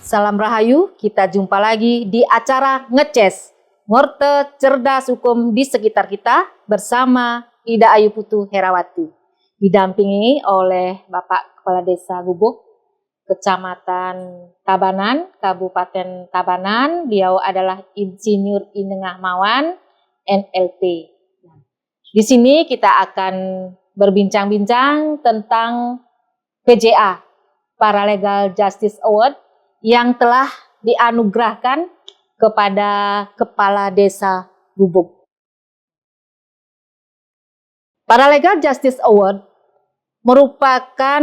Salam Rahayu, kita jumpa lagi di acara Ngeces, Ngorte Cerdas Hukum di sekitar kita bersama Ida Ayu Putu Herawati. Didampingi oleh Bapak Kepala Desa Gubuk, Kecamatan Tabanan, Kabupaten Tabanan. Beliau adalah Insinyur Inengah Mawan, NLP. Di sini kita akan berbincang-bincang tentang PJA, Paralegal Justice Award, yang telah dianugerahkan kepada Kepala Desa Gubuk. Paralegal Justice Award merupakan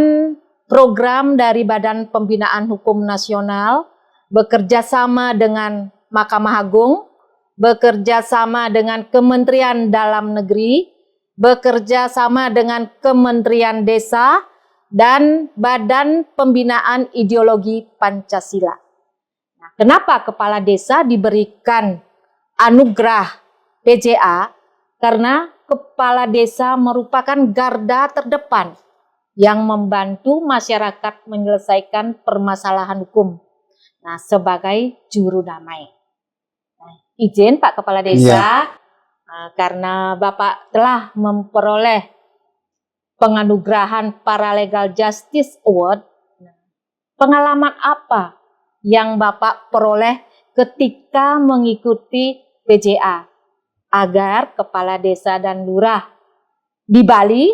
program dari Badan Pembinaan Hukum Nasional bekerja sama dengan Mahkamah Agung, bekerja sama dengan Kementerian Dalam Negeri, bekerja sama dengan Kementerian Desa, dan Badan Pembinaan Ideologi Pancasila. Nah, kenapa kepala desa diberikan anugerah PJA? Karena kepala desa merupakan garda terdepan yang membantu masyarakat menyelesaikan permasalahan hukum. Nah, sebagai juru damai. Nah, izin Pak Kepala Desa, karena Bapak telah memperoleh penganugerahan Paralegal Justice Award, pengalaman apa yang Bapak peroleh ketika mengikuti PJA agar kepala desa dan lurah di Bali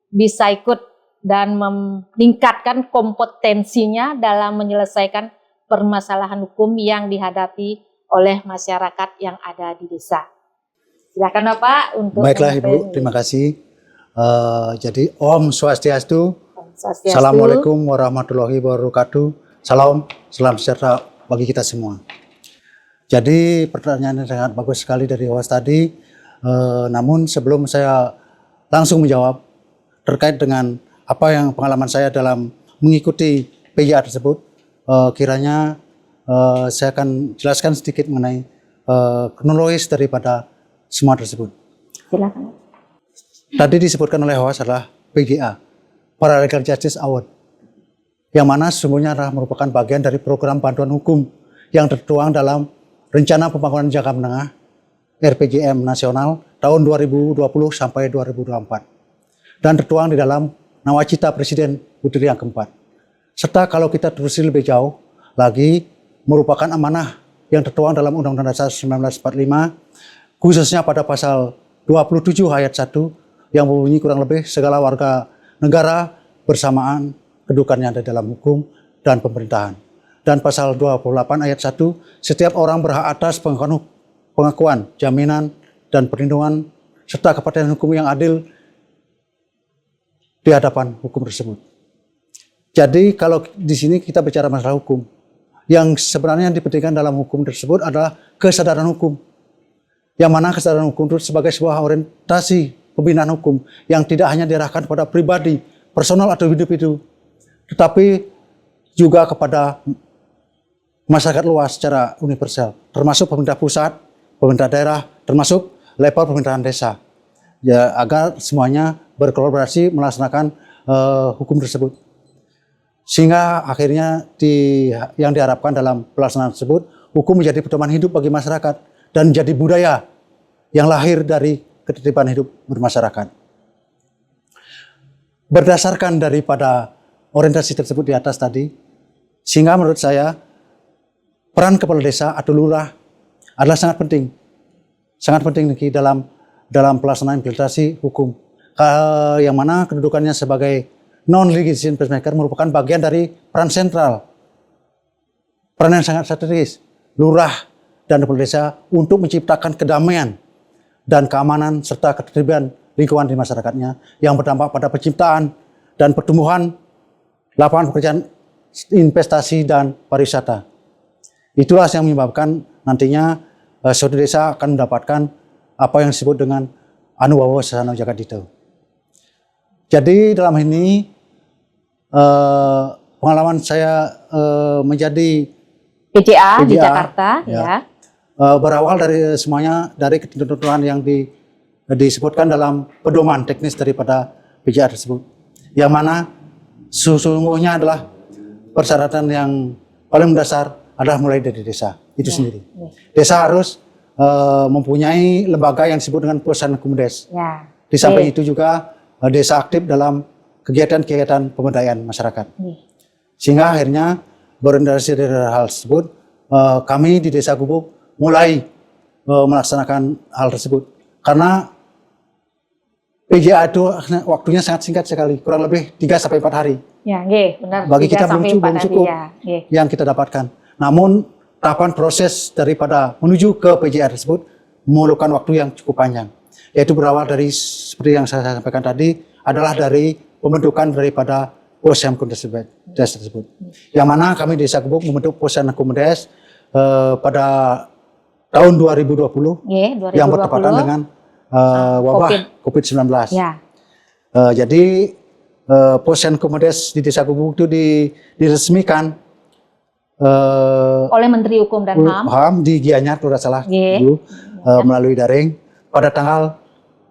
bisa ikut dan meningkatkan kompetensinya dalam menyelesaikan permasalahan hukum yang dihadapi oleh masyarakat yang ada di desa. Silakan Bapak untuk. Baiklah Ibu, terima kasih. Jadi Om Swastiastu, Assalamualaikum warahmatullahi wabarakatuh. Salam sejahtera bagi kita semua. Jadi pertanyaan yang sangat bagus sekali dari host tadi. Namun sebelum saya langsung menjawab terkait dengan apa yang pengalaman saya dalam mengikuti PJA tersebut, kiranya saya akan jelaskan sedikit mengenai kronologis daripada semua tersebut. Silakan. Tadi disebutkan oleh host adalah PJA, Paralegal Justice Award, yang mana sesungguhnya adalah merupakan bagian dari program bantuan hukum yang tertuang dalam Rencana Pembangunan Jangka Menengah RPJM Nasional tahun 2020 sampai 2024 dan tertuang di dalam Nawacita Presiden Putri yang keempat. Serta kalau kita telusuri lebih jauh lagi, merupakan amanah yang tertuang dalam Undang-Undang Dasar 1945, khususnya pada pasal 27 ayat 1 yang berbunyi kurang lebih segala warga negara bersamaan kedudukannya ada dalam hukum dan pemerintahan. Dan pasal 28 ayat 1, setiap orang berhak atas pengakuan, jaminan, dan perlindungan serta kepastian hukum yang adil di hadapan hukum tersebut. Jadi kalau di sini kita bicara masalah hukum, yang sebenarnya yang dipentingkan dalam hukum tersebut adalah kesadaran hukum. Yang mana kesadaran hukum itu sebagai sebuah orientasi pembinaan hukum yang tidak hanya diarahkan kepada pribadi, personal atau individu, tetapi juga kepada masyarakat luas secara universal, termasuk pemerintah pusat, pemerintah daerah, termasuk level pemerintahan desa, ya, agar semuanya berkolaborasi melaksanakan hukum tersebut. Sehingga akhirnya yang diharapkan dalam pelaksanaan tersebut, hukum menjadi pedoman hidup bagi masyarakat dan menjadi budaya yang lahir dari ketertiban hidup bermasyarakat. Berdasarkan daripada orientasi tersebut di atas tadi, sehingga menurut saya peran kepala desa atau lurah adalah sangat penting dalam pelaksanaan implementasi hukum, yang mana kedudukannya sebagai non-litigation peacemaker merupakan bagian dari peran sentral, peran yang sangat strategis lurah dan kepala desa untuk menciptakan kedamaian dan keamanan serta ketertiban lingkungan di masyarakatnya yang berdampak pada penciptaan dan pertumbuhan lapangan pekerjaan, investasi, dan pariwisata. Itulah yang menyebabkan nantinya suatu desa akan mendapatkan apa yang disebut dengan Anubawa Sasana Jagadito. Jadi dalam ini pengalaman saya menjadi PJA di Jakarta, ya. Berawal dari semuanya dari ketentuan yang disebutkan dalam pedoman teknis daripada PJA tersebut, yang mana sesungguhnya adalah persyaratan yang paling mendasar adalah mulai dari desa itu sendiri. Desa harus mempunyai lembaga yang disebut dengan Posyandu Kumdes. Di samping itu juga desa aktif dalam kegiatan-kegiatan pemberdayaan masyarakat. Sehingga akhirnya berorientasi dari hal tersebut, kami di Desa Gubuk mulai melaksanakan hal tersebut. Karena PJA itu waktunya sangat singkat sekali, kurang lebih 3-4 hari. Ya, benar. Bagi kita belum cukup yang kita dapatkan. Namun tahapan proses daripada menuju ke PJA tersebut memerlukan waktu yang cukup panjang. Yaitu berawal dari seperti yang saya sampaikan tadi adalah dari pembentukan daripada Posyandu tersebut. Yang mana kami Desa Gubuk membentuk Posyandu Kumdes pada tahun 2020 yang bertepatan dengan wabah COVID-19. Jadi Posyandu Kumdes di Desa Gubuk itu diresmikan oleh Menteri Hukum dan HAM di Gianyar kalau tidak salah melalui daring pada tanggal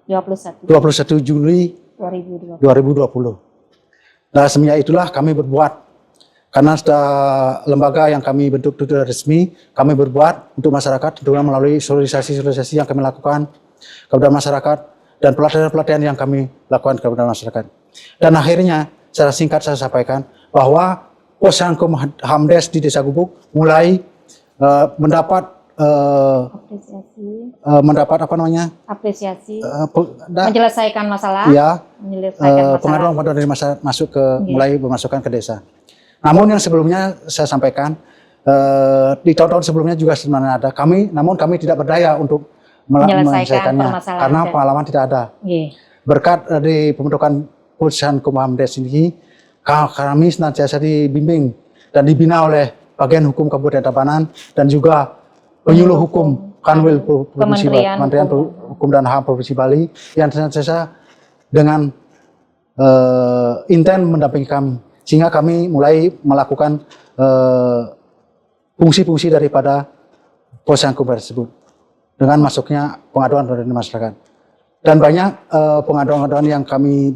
21 Juli 2020. Nah, semenjak itulah kami berbuat, karena sudah lembaga yang kami bentuk itu sudah resmi, kami berbuat untuk masyarakat dengan melalui sosialisasi yang kami lakukan kepada masyarakat dan pelatihan-pelatihan yang kami lakukan kepada masyarakat. Dan akhirnya secara singkat saya sampaikan bahwa Posyandu Hamdes di Desa Gubuk mulai mendapat apresiasi, menyelesaikan masalah, pengaduan dari masyarakat masuk ke mulai memasukkan ke desa. Namun yang sebelumnya saya sampaikan di tahun-tahun sebelumnya juga sebenarnya ada namun kami tidak berdaya untuk menyelesaikannya karena pengalaman tidak ada. Berkat dari pembentukan Posyandu Hamdes ini, kami senantiasa dibimbing dan dibina oleh bagian hukum Kabupaten Tabanan dan juga penyuluh hukum Kanwil Provinsi Kementerian Hukum dan HAM Provinsi Bali yang senantiasa dengan intent mendampingi kami, sehingga kami mulai melakukan fungsi-fungsi daripada Posyandu tersebut dengan masuknya pengaduan dari masyarakat. Dan banyak pengaduan-pengaduan yang kami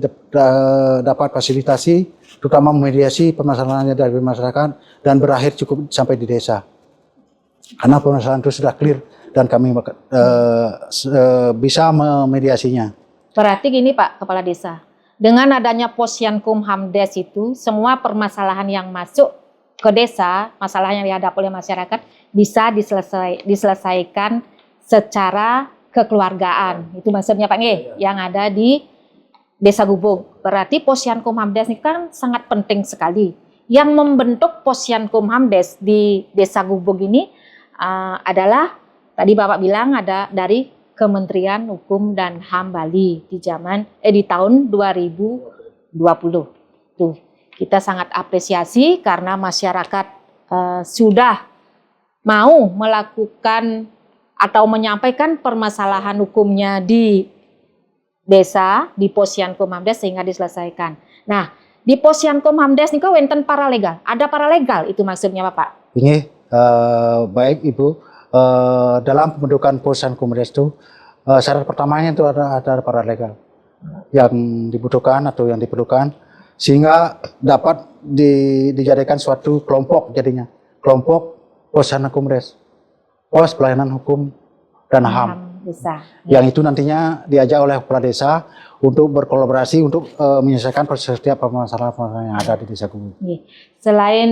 dapat fasilitasi, terutama memediasi permasalahannya dari masyarakat dan berakhir cukup sampai di desa. Karena permasalahan itu sudah clear dan kami bisa memediasinya. Berarti gini Pak Kepala Desa, dengan adanya Posyandu Hamdes itu, semua permasalahan yang masuk ke desa, masalah yang dihadapi oleh masyarakat bisa diselesaikan secara kekeluargaan. Itu maksudnya Pak yang ada di Desa Gubuk. Berarti Posyandu Hamdes ini kan sangat penting sekali. Yang membentuk Posyandu Hamdes di Desa Gubuk ini adalah tadi Bapak bilang ada dari Kementerian Hukum dan HAM Bali di tahun 2020. Tuh, kita sangat apresiasi karena masyarakat sudah mau melakukan atau menyampaikan permasalahan hukumnya di desa, di Posyandu Hamdes sehingga diselesaikan. Nah, di Posyandu Hamdes ini kan wenten paralegal. Ada paralegal itu maksudnya Bapak? Ini baik Ibu, dalam pembentukan Posyandu Hamdes itu syarat pertamanya itu ada paralegal yang dibutuhkan atau yang diperlukan sehingga dapat dijadikan suatu kelompok jadinya. Kelompok Posyandu Hamdes. Pos Pelayanan Hukum dan HAM. Yang itu nantinya diajak oleh kepala desa untuk berkolaborasi untuk menyelesaikan setiap permasalahan yang ada di Desa Gubuk. Selain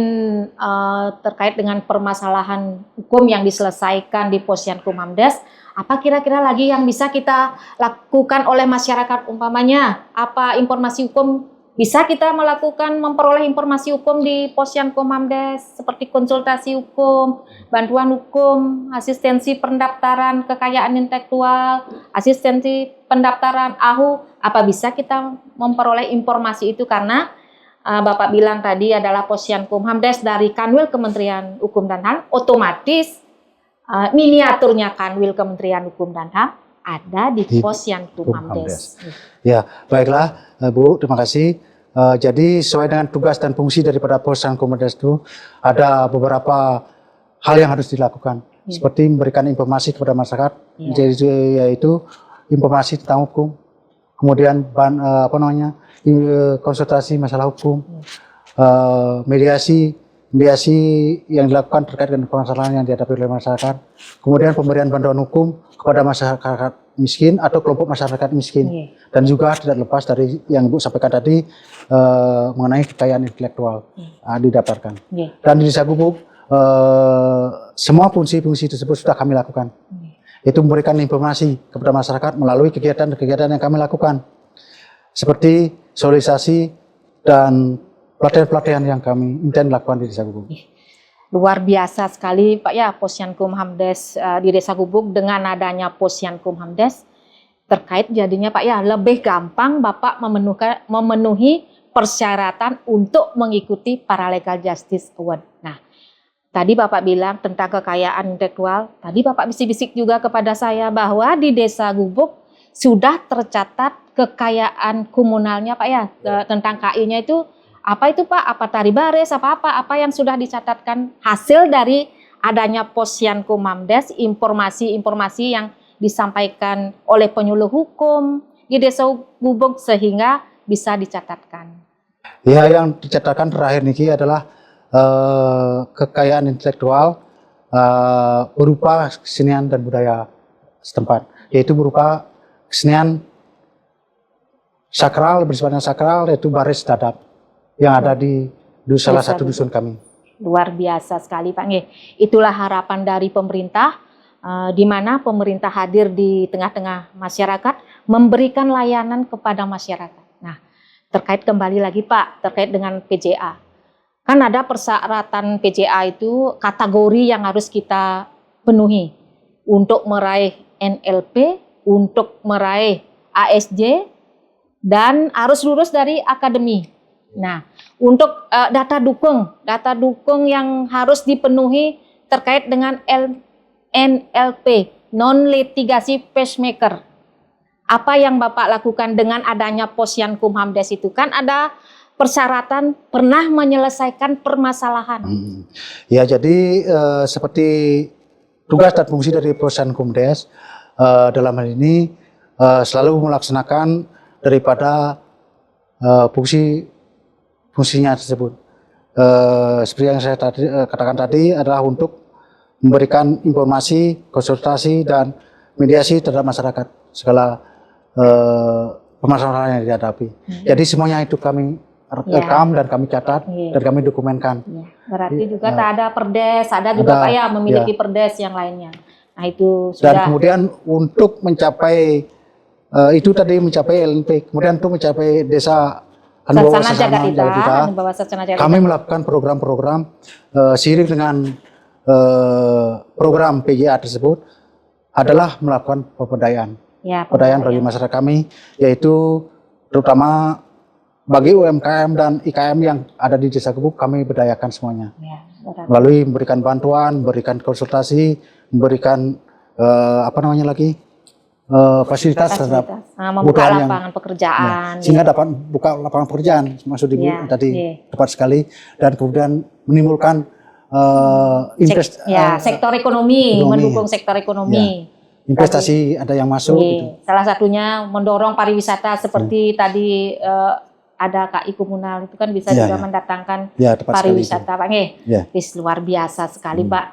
terkait dengan permasalahan hukum yang diselesaikan di Posyandu Hamdes, apa kira-kira lagi yang bisa kita lakukan oleh masyarakat? Umpamanya, apa informasi hukum bisa kita memperoleh informasi hukum di Posyandu Hamdes seperti konsultasi hukum, bantuan hukum, asistensi pendaftaran kekayaan intelektual, asistensi pendaftaran AHU. Apa bisa kita memperoleh informasi itu karena Bapak bilang tadi adalah Posyandu Hamdes dari Kanwil Kementerian Hukum dan HAM, otomatis miniaturnya Kanwil Kementerian Hukum dan HAM ada di Posyandu Hamdes. Ya, baiklah Bu, terima kasih. Jadi sesuai dengan tugas dan fungsi daripada Posyandu Hamdes itu ada beberapa hal yang harus dilakukan, seperti memberikan informasi kepada masyarakat, yaitu informasi tentang hukum, kemudian konsultasi masalah hukum, mediasi mediasi yang dilakukan terkait dengan permasalahan yang dihadapi oleh masyarakat, kemudian pemberian bantuan hukum kepada masyarakat miskin atau kelompok masyarakat miskin, dan juga tidak lepas dari yang Ibu sampaikan tadi mengenai kekayaan intelektual didaftarkan. Dan di Desa Gubuk semua fungsi-fungsi tersebut sudah kami lakukan. Itu memberikan informasi kepada masyarakat melalui kegiatan-kegiatan yang kami lakukan, seperti sosialisasi dan pelatihan-pelatihan yang kami intens lakukan di Desa Gubuk. Luar biasa sekali Pak ya, Posyankum Hamdes di Desa Gubuk. Dengan adanya Posyankum Hamdes terkait jadinya Pak ya lebih gampang Bapak memenuhi persyaratan untuk mengikuti Paralegal Justice Award. Nah, tadi Bapak bilang tentang kekayaan intelektual. Tadi Bapak bisik-bisik juga kepada saya bahwa di Desa Gubuk sudah tercatat kekayaan komunalnya Pak ya, tentang KI-nya itu apa itu Pak? Apa tari baris? Apa yang sudah dicatatkan hasil dari adanya Posyankum Hamdes, informasi-informasi yang disampaikan oleh penyuluh hukum di Desa Gubuk sehingga bisa dicatatkan. Ya, yang dicatatkan terakhir niki adalah kekayaan intelektual berupa kesenian dan budaya setempat, yaitu berupa kesenian sakral, bersifatnya sakral, yaitu baris dadap yang ada di salah satu dusun kami. Luar biasa sekali Pak. Itulah harapan dari pemerintah, di mana pemerintah hadir di tengah-tengah masyarakat, memberikan layanan kepada masyarakat. Nah, terkait kembali lagi Pak, terkait dengan PJA. Kan ada persyaratan PJA itu kategori yang harus kita penuhi untuk meraih NLP, untuk meraih ASJ, dan harus lulus dari akademi. Nah, untuk data dukung yang harus dipenuhi terkait dengan NLP, non-litigasi pacemaker. Apa yang Bapak lakukan dengan adanya Posyankum Hamdes itu? Kan ada persyaratan pernah menyelesaikan permasalahan. Ya, jadi seperti tugas dan fungsi dari Posyankum Hamdes dalam hal ini selalu melaksanakan daripada fungsinya tersebut. Seperti yang saya katakan tadi adalah untuk memberikan informasi, konsultasi, dan mediasi terhadap masyarakat segala permasalahan yang dihadapi. Jadi semuanya itu kami rekam dan kami catat dan kami dokumenkan. Berarti juga tak ada perdes, ada juga Pak ya memiliki perdes yang lainnya. Nah itu sudah. Dan kemudian untuk mencapai itu tadi mencapai LNP, kemudian untuk mencapai desa Satsana Jagatita, kami melakukan program-program seiring dengan program PJA tersebut adalah melakukan pemberdayaan. Pemberdayaan bagi masyarakat kami, yaitu terutama bagi UMKM dan IKM yang ada di Desa Gubuk, kami berdayakan semuanya. Melalui memberikan bantuan, memberikan konsultasi, memberikan fasilitas terhadap membuka lapangan pekerjaan, sehingga dapat buka lapangan pekerjaan, maksud Ibu tadi tepat sekali, dan kemudian menimbulkan sektor ekonomi, mendukung sektor ekonomi. Investasi ada yang masuk. Gitu. Salah satunya mendorong pariwisata seperti tadi ada KI komunal itu kan bisa juga mendatangkan pariwisata Pak. Luar biasa sekali Pak.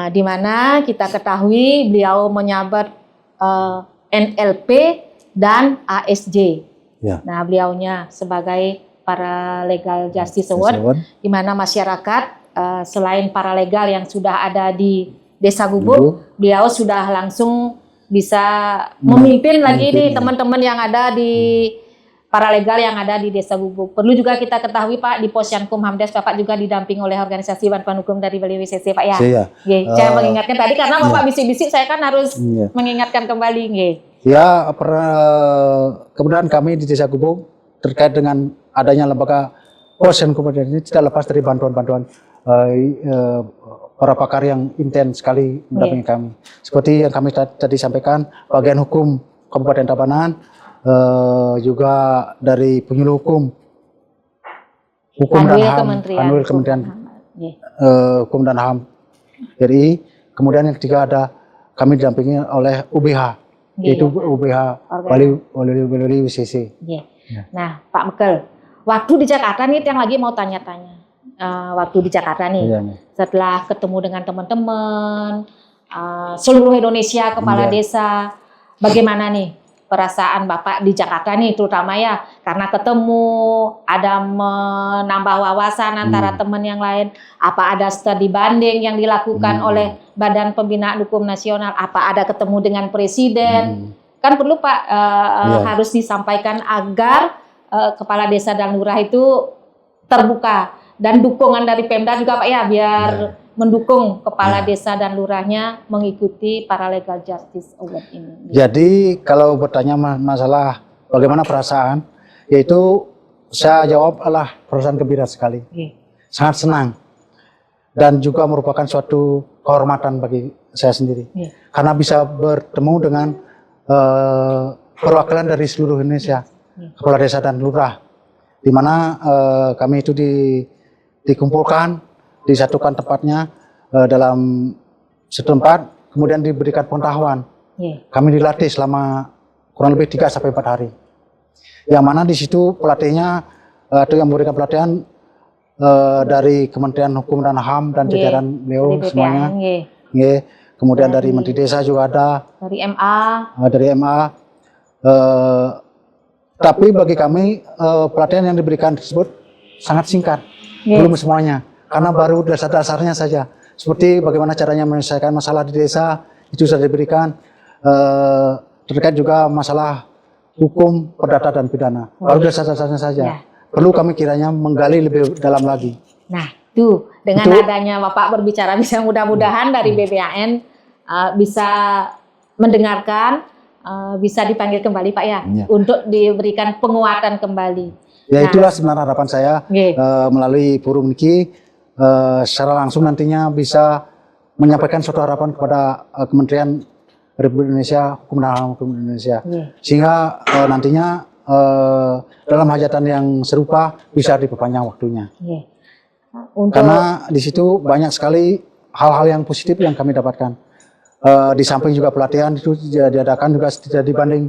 Di mana kita ketahui beliau menyabat NLP dan ASJ. Nah, beliaunya sebagai Paralegal Justice Award, di mana masyarakat selain paralegal yang sudah ada di Desa Gubuk, beliau sudah langsung bisa memimpin lagi nih teman-teman yang ada di paralegal yang ada di Desa Gubuk. Perlu juga kita ketahui Pak, di Posyankum Hamdes Bapak juga didamping oleh organisasi bantuan hukum dari Bali WCC Pak ya. Saya mengingatkan tadi karena Bapak bisik-bisik, saya kan harus mengingatkan kembali. Ya, kemudian kami di Desa Gubuk terkait dengan adanya lembaga Posyankum Hamdes ini tidak lepas dari bantuan-bantuan para pakar yang intens sekali mendampingi kami. Seperti yang kami tadi sampaikan, bagian hukum Kabupaten Tabanan, juga dari penyuluh hukum dan HAM, Kanwil Kementerian Hukum dan HAM RI. Kemudian yang ketiga ada kami didampingi oleh UBH, yaitu UBH Bali WCC. Nah, Pak Mekel, waktu di Jakarta nih yang lagi mau tanya-tanya. waktu di Jakarta nih. Iya. Setelah ketemu dengan teman-teman, seluruh Indonesia, kepala Iya. desa, bagaimana nih perasaan Bapak di Jakarta nih, terutama ya karena ketemu, ada menambah wawasan antara teman yang lain, apa ada studi banding yang dilakukan oleh Badan Pembinaan Hukum Nasional, apa ada ketemu dengan Presiden, kan perlu Pak harus disampaikan agar kepala desa dan lurah itu terbuka, dan dukungan dari Pemda juga Pak ya, biar mendukung kepala desa dan lurahnya mengikuti Paralegal Justice Award ini. Jadi kalau bertanya masalah bagaimana perasaan, yaitu saya jawab adalah perasaan gembira sekali, sangat senang, dan juga merupakan suatu kehormatan bagi saya sendiri, karena bisa bertemu dengan perwakilan dari seluruh Indonesia, kepala desa dan lurah, di mana kami itu dikumpulkan, disatukan tempatnya dalam setempat, kemudian diberikan pengetahuan. Kami dilatih selama kurang lebih 3-4 hari. Yang mana di situ pelatihnya atau yang memberikan pelatihan dari Kementerian Hukum dan HAM dan jajaran beliau semuanya. Kemudian dari Menteri Desa juga ada. Dari MA. Tapi bagi kami pelatihan yang diberikan tersebut sangat singkat, belum semuanya. Karena baru dasar-dasarnya saja, seperti bagaimana caranya menyelesaikan masalah di desa, itu sudah diberikan, terkait juga masalah hukum, perdata dan pidana, baru dasar-dasarnya saja. Perlu kami kiranya menggali lebih dalam lagi. Nah, itu dengan adanya Bapak berbicara, bisa mudah-mudahan dari BPAN bisa mendengarkan, bisa dipanggil kembali Pak ya, untuk diberikan penguatan kembali. Ya, itulah sebenarnya harapan saya melalui forum ini. Secara langsung nantinya bisa menyampaikan suatu harapan kepada Kementerian Republik Indonesia, Hukum dan HAM Indonesia, sehingga nantinya dalam hajatan yang serupa bisa diperpanjang waktunya. Karena di situ banyak sekali hal-hal yang positif yang kami dapatkan. Di samping juga pelatihan itu diadakan juga tidak dibanding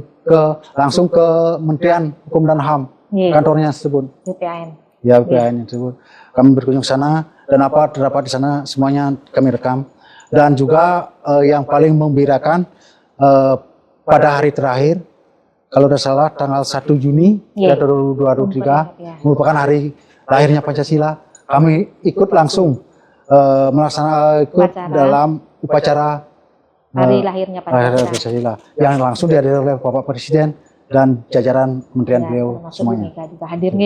langsung ke Kementerian Hukum dan HAM, kantornya tersebut. BPAN. Ya, BPAN tersebut. Kami berkunjung ke sana, dan apa terdapat di sana semuanya kami rekam. Dan juga yang paling membirakan pada hari terakhir, kalau tidak salah tanggal 1 Juni 2023 merupakan hari lahirnya Pancasila. Kami ikut langsung melaksanakan dalam upacara hari lahirnya Pancasila yang langsung dihadiri oleh Bapak Presiden dan jajaran kementerian beliau semuanya. Juga hadir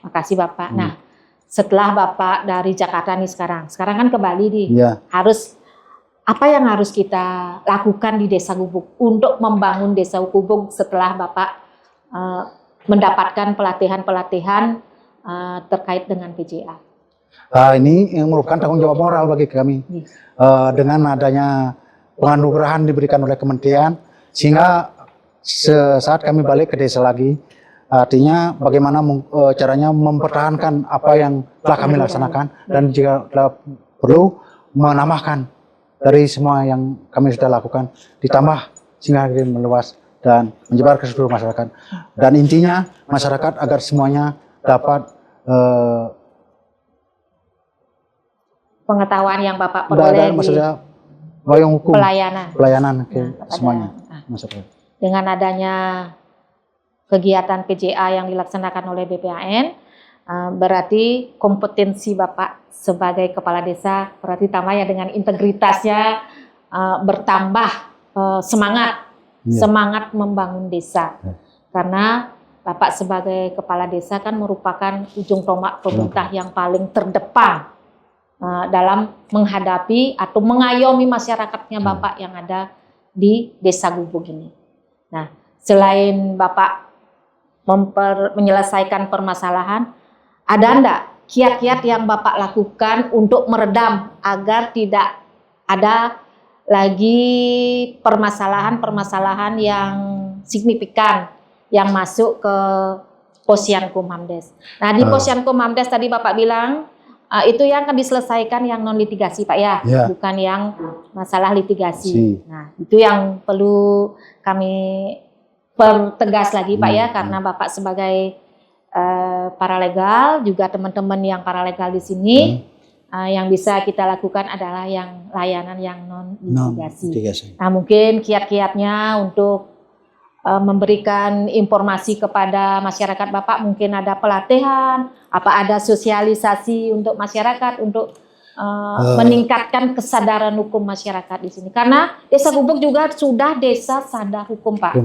makasih Bapak. Nah, setelah Bapak dari Jakarta nih sekarang kan ke Bali nih, harus apa yang harus kita lakukan di Desa Gubuk untuk membangun Desa Gubuk setelah Bapak mendapatkan pelatihan-pelatihan terkait dengan PJA? Ini yang merupakan tanggung jawab moral bagi kami. Dengan adanya penganugerahan diberikan oleh kementerian, sehingga saat kami balik ke desa lagi, artinya bagaimana caranya mempertahankan apa yang telah kami laksanakan, dan jika perlu menambahkan dari semua yang kami sudah lakukan, ditambah sehingga meluas dan menyebar ke seluruh masyarakat. Dan intinya masyarakat agar semuanya dapat pengetahuan yang Bapak peroleh di hukum, pelayanan semuanya masyarakat. Dengan adanya kegiatan PJA yang dilaksanakan oleh BPAN, berarti kompetensi Bapak sebagai kepala desa berarti tambah ya, dengan integritasnya bertambah semangat membangun desa. Karena Bapak sebagai kepala desa kan merupakan ujung tombak pemerintah yang paling terdepan dalam menghadapi atau mengayomi masyarakatnya Bapak yang ada di Desa Gubuk ini. Nah, selain Bapak menyelesaikan permasalahan, ada enggak kiat-kiat yang Bapak lakukan untuk meredam agar tidak ada lagi permasalahan-permasalahan yang signifikan yang masuk ke Posyankumhamdes? Nah, di Posyankumhamdes tadi Bapak bilang itu yang akan diselesaikan yang non litigasi Pak ya, bukan yang masalah litigasi. Nah, itu yang perlu kami pertegas lagi Pak ya, karena Bapak sebagai paralegal, juga teman-teman yang paralegal di sini, yang bisa kita lakukan adalah yang layanan yang non-litigasi. Nah, mungkin kiat-kiatnya untuk memberikan informasi kepada masyarakat Bapak, mungkin ada pelatihan, apa ada sosialisasi untuk masyarakat untuk meningkatkan kesadaran hukum masyarakat di sini. Karena Desa Gubuk juga sudah desa sadar hukum, Pak.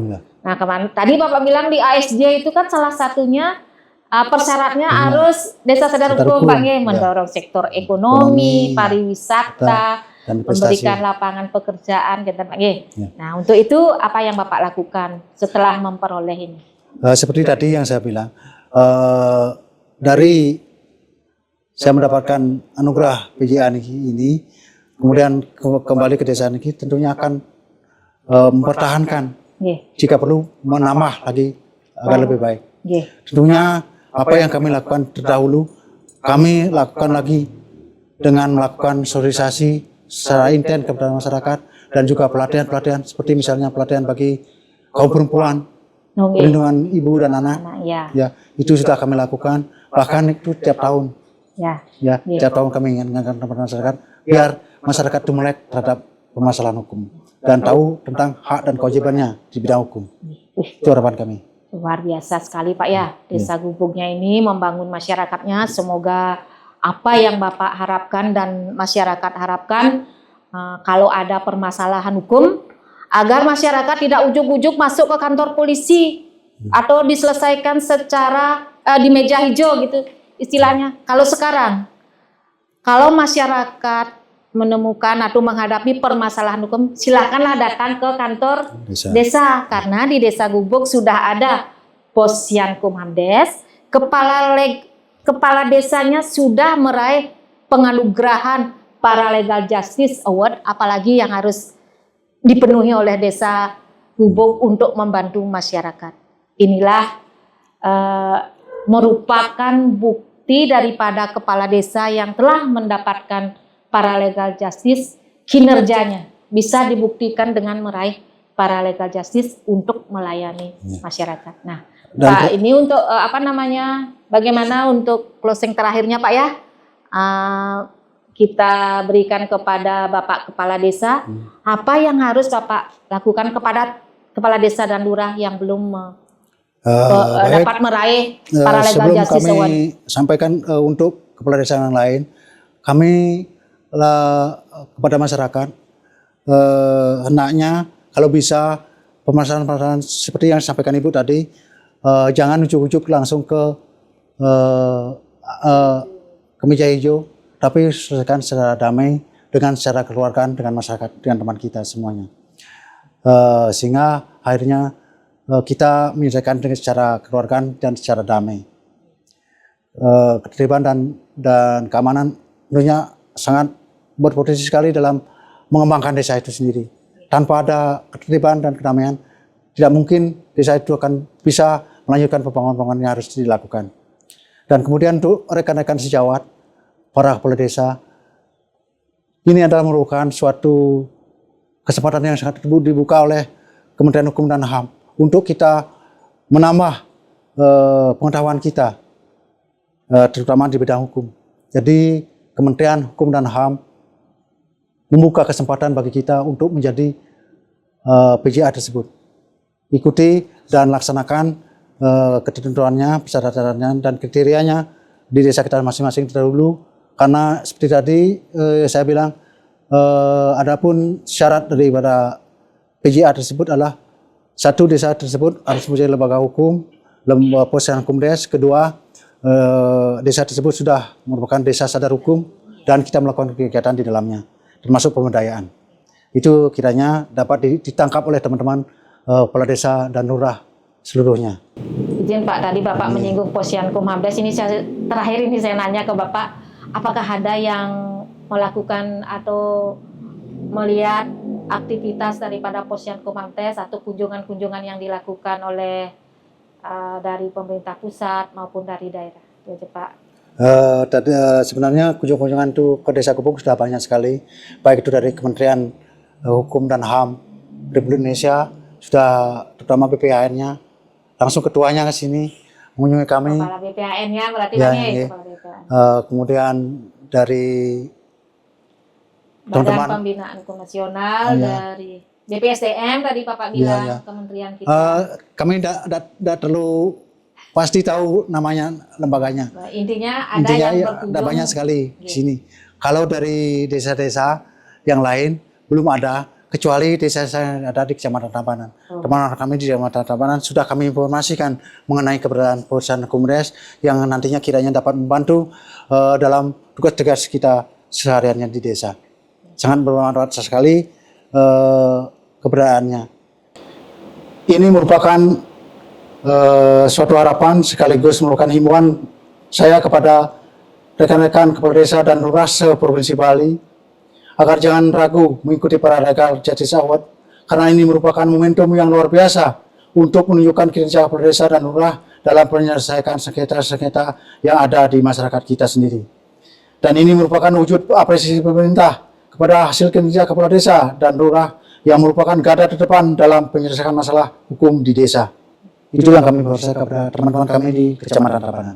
Nah, kemarin tadi Bapak bilang di ASJ itu kan salah satunya persyaratnya harus desa sadar hukum, Pak, mendorong sektor ekonomi, pariwisata, dan memberikan lapangan pekerjaan, gitu, Pak. Nah, untuk itu apa yang Bapak lakukan setelah memperoleh ini? Seperti tadi yang saya bilang, dari saya mendapatkan anugerah PJA ini, kemudian kembali ke desa ini, tentunya akan mempertahankan, jika perlu menambah lagi agar lebih baik. Tentunya apa yang kami lakukan terdahulu, kami lakukan lagi dengan melakukan sosialisasi secara intens kepada masyarakat, dan juga pelatihan-pelatihan seperti misalnya pelatihan bagi kaum perempuan, perlindungan ibu dan anak, ya itu sudah kami lakukan, bahkan itu tiap tahun, tiap tahun kami ingatkan kepada masyarakat biar masyarakat itu melek terhadap permasalahan hukum dan tahu tentang hak dan kewajibannya di bidang hukum. Itu harapan kami. Luar biasa sekali, Pak, ya. Desa Gubuknya ini membangun masyarakatnya. Semoga apa yang Bapak harapkan dan masyarakat harapkan, kalau ada permasalahan hukum, agar masyarakat tidak ujuk-ujuk masuk ke kantor polisi atau diselesaikan secara di meja hijau gitu istilahnya. Kalau sekarang, kalau masyarakat menemukan atau menghadapi permasalahan hukum, silakanlah datang ke kantor desa. Karena di Desa Gubuk sudah ada Posyankumhamdes, kepala desanya sudah meraih penganugerahan Paralegal Justice Award, apalagi yang harus dipenuhi oleh Desa Gubuk untuk membantu masyarakat. Inilah merupakan bukti daripada kepala desa yang telah mendapatkan Paralegal Justice, kinerjanya bisa dibuktikan dengan meraih Paralegal Justice untuk melayani masyarakat. Nah, Pak, ini untuk bagaimana untuk closing terakhirnya, Pak, ya? Kita berikan kepada Bapak Kepala Desa, apa yang harus Bapak lakukan kepada Kepala Desa dan Lurah yang belum dapat meraih Paralegal Justice Award? Sebelum kami sampaikan untuk Kepala Desa yang lain, kami kepada masyarakat, hendaknya kalau bisa permasalahan-permasalahan seperti yang disampaikan Ibu tadi, jangan ujuk-ujuk langsung ke meja hijau, tapi selesaikan secara damai dengan secara kekeluargaan dengan masyarakat, dengan teman kita semuanya, sehingga akhirnya kita menyelesaikan dengan secara kekeluargaan dan secara damai. Ketertiban dan keamanan tentunya sangat berpotensi sekali dalam mengembangkan desa itu sendiri. Tanpa ada ketertiban dan kedamaian, tidak mungkin desa itu akan bisa melanjutkan pembangunan yang harus dilakukan. Dan kemudian untuk rekan-rekan sejawat, para kepala desa, ini adalah merupakan suatu kesempatan yang sangat dibuka oleh Kementerian Hukum dan HAM untuk kita menambah pengetahuan kita, terutama di bidang hukum. Jadi Kementerian Hukum dan HAM membuka kesempatan bagi kita untuk menjadi PJA tersebut. Ikuti dan laksanakan ketentuannya, persyaratannya, dan kriterianya di desa kita masing-masing terdahulu. Karena seperti tadi saya bilang, adapun syarat daripada PJA tersebut adalah satu, desa tersebut harus menjadi lembaga hukum, lembaga Posyankumdes. Kedua, desa tersebut sudah merupakan desa sadar hukum dan kita melakukan kegiatan di dalamnya, termasuk pemberdayaan. Itu kiranya dapat ditangkap oleh teman-teman kepala desa dan lurah seluruhnya. Izin Pak, tadi Bapak menyinggung Posyankumhamdes. Ini terakhir ini saya nanya ke Bapak, apakah ada yang melakukan atau melihat aktivitas daripada Posyankumhamdes atau kunjungan-kunjungan yang dilakukan oleh dari pemerintah pusat maupun dari daerah? Ya, Pak. Sebenarnya kunjungan-kunjungan itu ke Desa Gubuk sudah banyak sekali, baik itu dari Kementerian Hukum dan HAM Republik Indonesia, sudah terutama BPHN-nya, langsung ketuanya ke sini, mengunjungi kami. Kepala BPAN-nya berarti Ya, Bang ya, ya. Kepala BPAN. Kemudian dari Badan teman-teman Pembinaan Hukum Nasional, ya. dari BPSDM tadi Bapak bilang, ya. kementerian kita. Kami tidak terlalu pasti tahu namanya lembaganya. Nah, intinya ada Intinya yang ya, berkunjung. ada banyak sekali di sini. Kalau dari desa-desa yang lain belum ada, kecuali desa saya ada di Kecamatan Tabanan. Teman-teman kami di Kecamatan Tabanan sudah kami informasikan mengenai keberadaan perusahaan Kumdes yang nantinya kiranya dapat membantu dalam tugas-tugas kita sehariannya di desa. Sangat bermanfaat sekali keberadaannya. Ini merupakan suatu harapan sekaligus merupakan himbauan saya kepada rekan-rekan kepala desa dan lurah se-Provinsi Bali agar jangan ragu mengikuti Paralegal Justice Award karena ini merupakan momentum yang luar biasa untuk menunjukkan kinerja kepala desa dan lurah dalam menyelesaikan sengketa-sengketa yang ada di masyarakat kita sendiri. Dan ini merupakan wujud apresiasi pemerintah kepada hasil kinerja kepala desa dan lurah yang merupakan garda terdepan dalam penyelesaian masalah hukum di desa. Itu yang kami berusaha kepada teman-teman kami di Kecamatan Tabanan.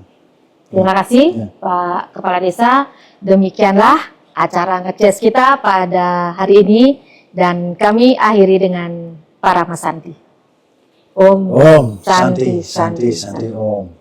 Terima kasih Pak Kepala Desa. Demikianlah acara Ngecess kita pada hari ini dan kami akhiri dengan para Mas Santi. Om Om Santi Om.